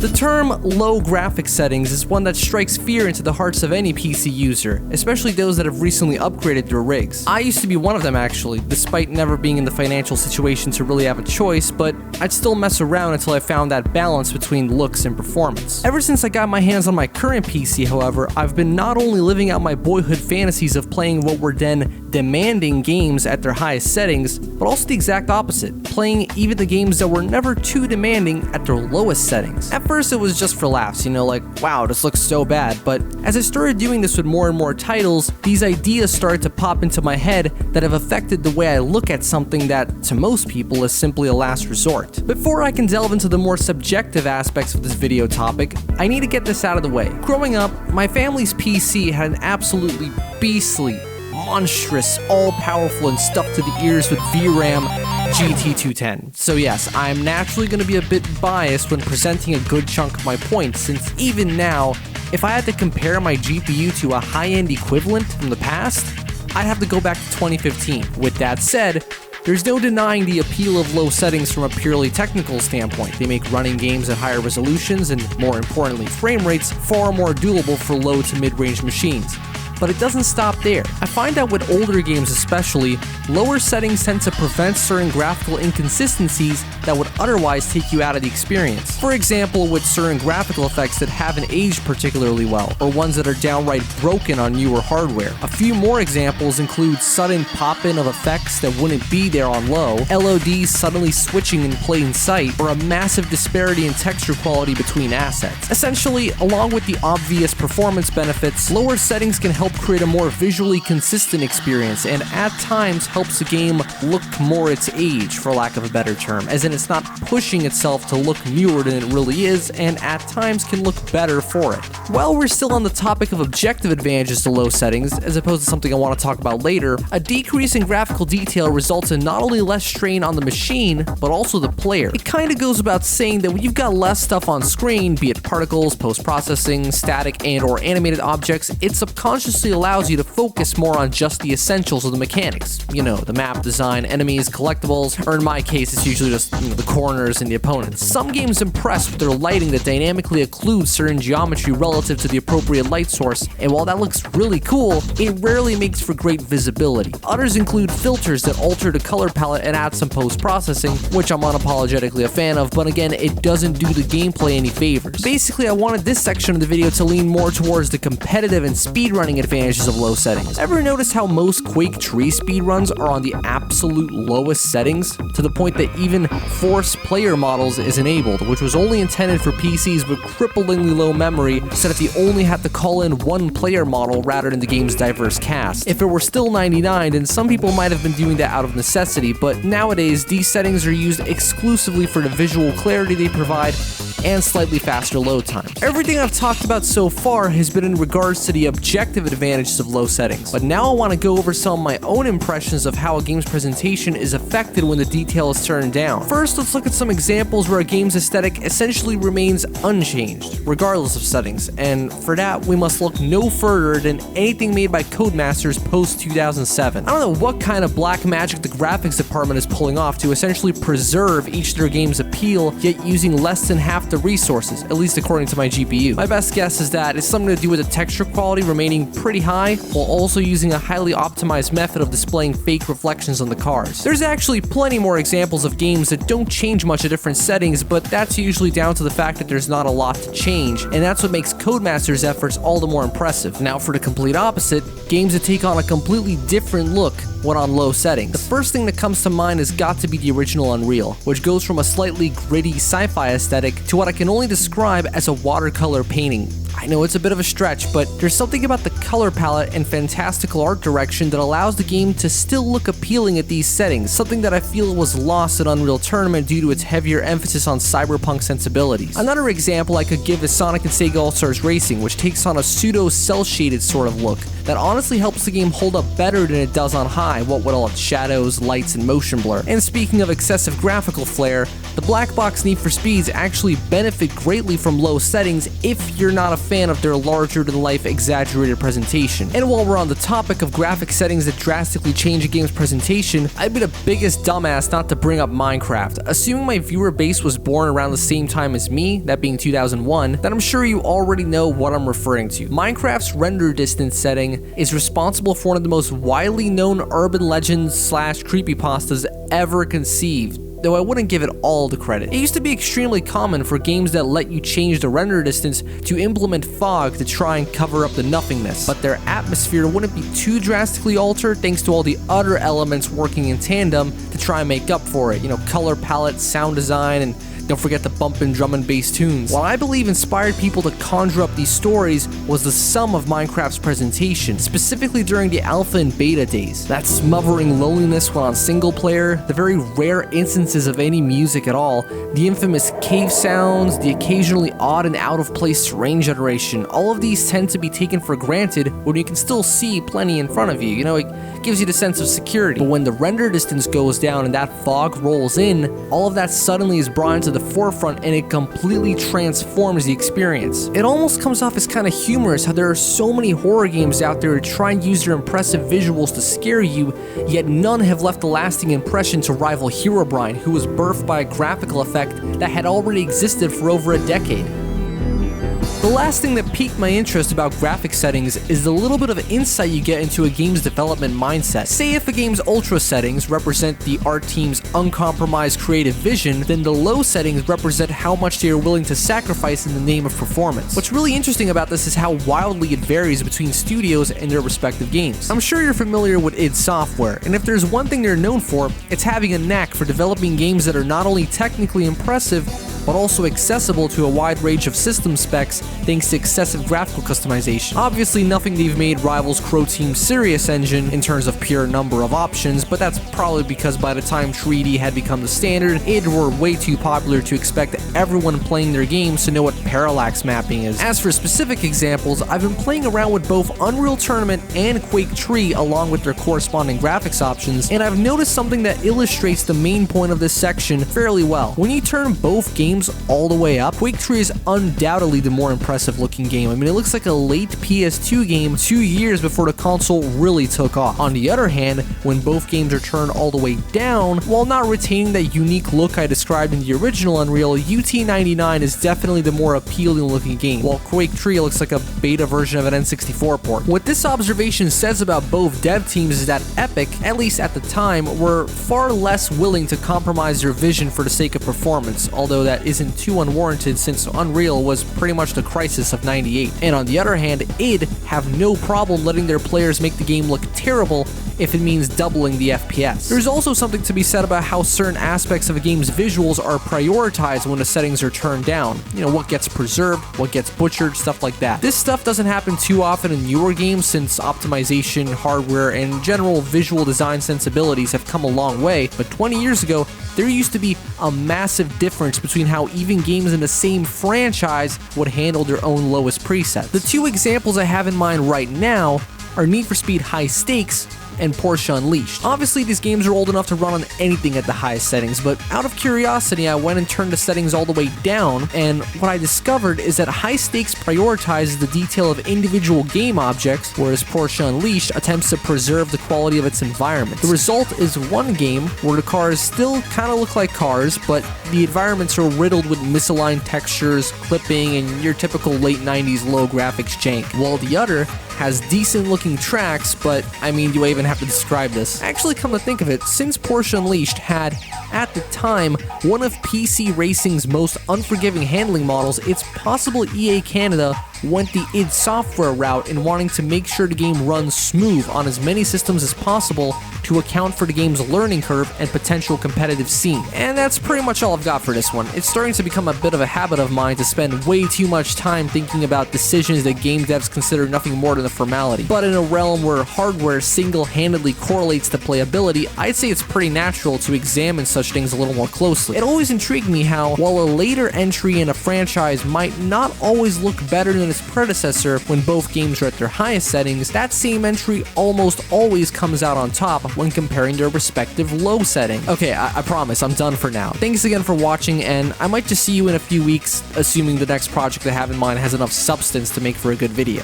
The term low graphics settings is one that strikes fear into the hearts of any PC user, especially those that have recently upgraded their rigs. I used to be one of them actually, despite never being in the financial situation to really have a choice, but I'd still mess around until I found that balance between looks and performance. Ever since I got my hands on my current PC, however, I've been not only living out my boyhood fantasies of playing what were then demanding games at their highest settings, but also the exact opposite, playing even the games that were never too demanding at their lowest settings. At first it was just for laughs, like, wow, this looks so bad, but as I started doing this with more and more titles, these ideas started to pop into my head that have affected the way I look at something that, to most people, is simply a last resort. Before I can delve into the more subjective aspects of this video topic, I need to get this out of the way. Growing up, my family's PC had an absolutely beastly, monstrous, all-powerful and stuffed to the ears with VRAM GT210. So yes, I'm naturally going to be a bit biased when presenting a good chunk of my points, since even now, if I had to compare my GPU to a high-end equivalent from the past, I'd have to go back to 2015. With that said, there's no denying the appeal of low settings from a purely technical standpoint. They make running games at higher resolutions and, more importantly, frame rates far more doable for low to mid-range machines. But it doesn't stop there. I find that with older games especially, lower settings tend to prevent certain graphical inconsistencies that would otherwise take you out of the experience. For example, with certain graphical effects that haven't aged particularly well, or ones that are downright broken on newer hardware. A few more examples include sudden pop-in of effects that wouldn't be there on low, LODs suddenly switching in plain sight, or a massive disparity in texture quality between assets. Essentially, along with the obvious performance benefits, lower settings can help create a more visually consistent experience, and at times helps a game look more its age, for lack of a better term, as in it's not pushing itself to look newer than it really is, and at times can look better for it. While we're still on the topic of objective advantages to low settings, as opposed to something I want to talk about later, a decrease in graphical detail results in not only less strain on the machine, but also the player. It kind of goes without saying that when you've got less stuff on screen, be it particles, post-processing, static and or animated objects, it subconsciously allows you to focus more on just the essentials of the mechanics. The map design, enemies, collectibles, or in my case, it's usually just the corners and the opponents. Some games impress with their lighting that dynamically occludes certain geometry relative to the appropriate light source, and while that looks really cool, it rarely makes for great visibility. Others include filters that alter the color palette and add some post-processing, which I'm unapologetically a fan of, but again, it doesn't do the gameplay any favors. Basically, I wanted this section of the video to lean more towards the competitive and speedrunning advantages of low settings. Ever notice how most Quake 3 speedruns are on the absolute lowest settings, to the point that even force player models is enabled, which was only intended for PCs with cripplingly low memory, so that they only had to call in one player model rather than the game's diverse cast. If it were still 99, then some people might have been doing that out of necessity, but nowadays these settings are used exclusively for the visual clarity they provide and slightly faster load time. Everything I've talked about so far has been in regards to the objective advantages of low settings, but now I want to go over some of my own impressions of how a game's presentation is affected when the detail is turned down. First, let's look at some examples where a game's aesthetic essentially remains unchanged, regardless of settings, and for that, we must look no further than anything made by Codemasters post-2007. I don't know what kind of black magic the graphics department is pulling off to essentially preserve each of their game's appeal, yet using less than half the resources, at least according to my GPU. My best guess is that it's something to do with the texture quality remaining pretty high, while also using a highly optimized method of displaying fake reflections on the cars. There's actually plenty more examples of games that don't change much at different settings, but that's usually down to the fact that there's not a lot to change, and that's what makes Codemasters' efforts all the more impressive. Now for the complete opposite, games that take on a completely different look when on low settings. The first thing that comes to mind has got to be the original Unreal, which goes from a slightly gritty sci-fi aesthetic to what I can only describe as a watercolor painting. I know it's a bit of a stretch, but there's something about the color palette and fantastical art direction that allows the game to still look appealing at these settings, something that I feel was lost in Unreal Tournament due to its heavier emphasis on cyberpunk sensibilities. Another example I could give is Sonic and Sega All-Stars Racing, which takes on a pseudo cel-shaded sort of look that honestly helps the game hold up better than it does on high, what with all its shadows, lights, and motion blur. And speaking of excessive graphical flair, the black box Need for Speeds actually benefit greatly from low settings if you're not a fan of their larger-than-life exaggerated presentation. And while we're on the topic of graphic settings that drastically change a game's presentation, I'd be the biggest dumbass not to bring up Minecraft. Assuming my viewer base was born around the same time as me, that being 2001, then I'm sure you already know what I'm referring to. Minecraft's render distance setting is responsible for one of the most widely known urban legends / creepypastas ever conceived, though I wouldn't give it all the credit. It used to be extremely common for games that let you change the render distance to implement fog to try and cover up the nothingness, but their atmosphere wouldn't be too drastically altered thanks to all the other elements working in tandem to try and make up for it. You know, color palette, sound design, and don't forget the bumpin' drum and bass tunes. What I believe inspired people to conjure up these stories was the sum of Minecraft's presentation, specifically during the alpha and beta days. That smothering loneliness when on single player, the very rare instances of any music at all, the infamous cave sounds, the occasionally odd and out of place terrain generation, all of these tend to be taken for granted when you can still see plenty in front of you. You know, it gives you the sense of security. But when the render distance goes down and that fog rolls in, all of that suddenly is brought into the forefront and it completely transforms the experience. It almost comes off as kind of humorous how there are so many horror games out there to try and use their impressive visuals to scare you, yet none have left a lasting impression to rival Herobrine, who was birthed by a graphical effect that had already existed for over a decade. The last thing that piqued my interest about graphic settings is the little bit of insight you get into a game's development mindset. Say if a game's ultra settings represent the art team's uncompromised creative vision, then the low settings represent how much they are willing to sacrifice in the name of performance. What's really interesting about this is how wildly it varies between studios and their respective games. I'm sure you're familiar with id Software, and if there's one thing they're known for, it's having a knack for developing games that are not only technically impressive, but also accessible to a wide range of system specs thanks to excessive graphical customization. Obviously, nothing they've made rivals Crow Team's Sirius engine in terms of pure number of options, but that's probably because by the time 3D had become the standard, id were way too popular to expect everyone playing their games to know what parallax mapping is. As for specific examples, I've been playing around with both Unreal Tournament and Quake 3 along with their corresponding graphics options, and I've noticed something that illustrates the main point of this section fairly well. When you turn both games all the way up, Quake 3 is undoubtedly the more impressive looking game. I mean, it looks like a late PS2 game 2 years before the console really took off. On the other hand, when both games are turned all the way down, while not retaining that unique look I described in the original Unreal, UT99 is definitely the more appealing looking game, while Quake 3 looks like a beta version of an N64 port. What this observation says about both dev teams is that Epic, at least at the time, were far less willing to compromise their vision for the sake of performance, although that isn't too unwarranted since Unreal was pretty much the Crysis of '98. And on the other hand, id have no problem letting their players make the game look terrible if it means doubling the FPS. There's also something to be said about how certain aspects of a game's visuals are prioritized when the settings are turned down. You know, what gets preserved, what gets butchered, stuff like that. This stuff doesn't happen too often in newer games since optimization, hardware, and general visual design sensibilities have come a long way, but 20 years ago, there used to be a massive difference between how even games in the same franchise would handle their own lowest presets. The two examples I have in mind right now are Need for Speed High Stakes and Porsche Unleashed. Obviously, these games are old enough to run on anything at the highest settings, but out of curiosity, I went and turned the settings all the way down, and what I discovered is that High Stakes prioritizes the detail of individual game objects, whereas Porsche Unleashed attempts to preserve the quality of its environment. The result is one game where the cars still kind of look like cars, but the environments are riddled with misaligned textures, clipping, and your typical late 90s low graphics jank, while the other has decent looking tracks, but I mean, do I even have to describe this? Actually, come to think of it, since Porsche Unleashed had, at the time, one of PC racing's most unforgiving handling models, it's possible EA Canada went the id Software route in wanting to make sure the game runs smooth on as many systems as possible to account for the game's learning curve and potential competitive scene. And that's pretty much all I've got for this one. It's starting to become a bit of a habit of mine to spend way too much time thinking about decisions that game devs consider nothing more than a formality. But in a realm where hardware single-handedly correlates to playability, I'd say it's pretty natural to examine such things a little more closely. It always intrigued me how, while a later entry in a franchise might not always look better than and its predecessor when both games are at their highest settings, that same entry almost always comes out on top when comparing their respective low settings. Okay, I promise, I'm done for now. Thanks again for watching, and I might just see you in a few weeks, assuming the next project I have in mind has enough substance to make for a good video.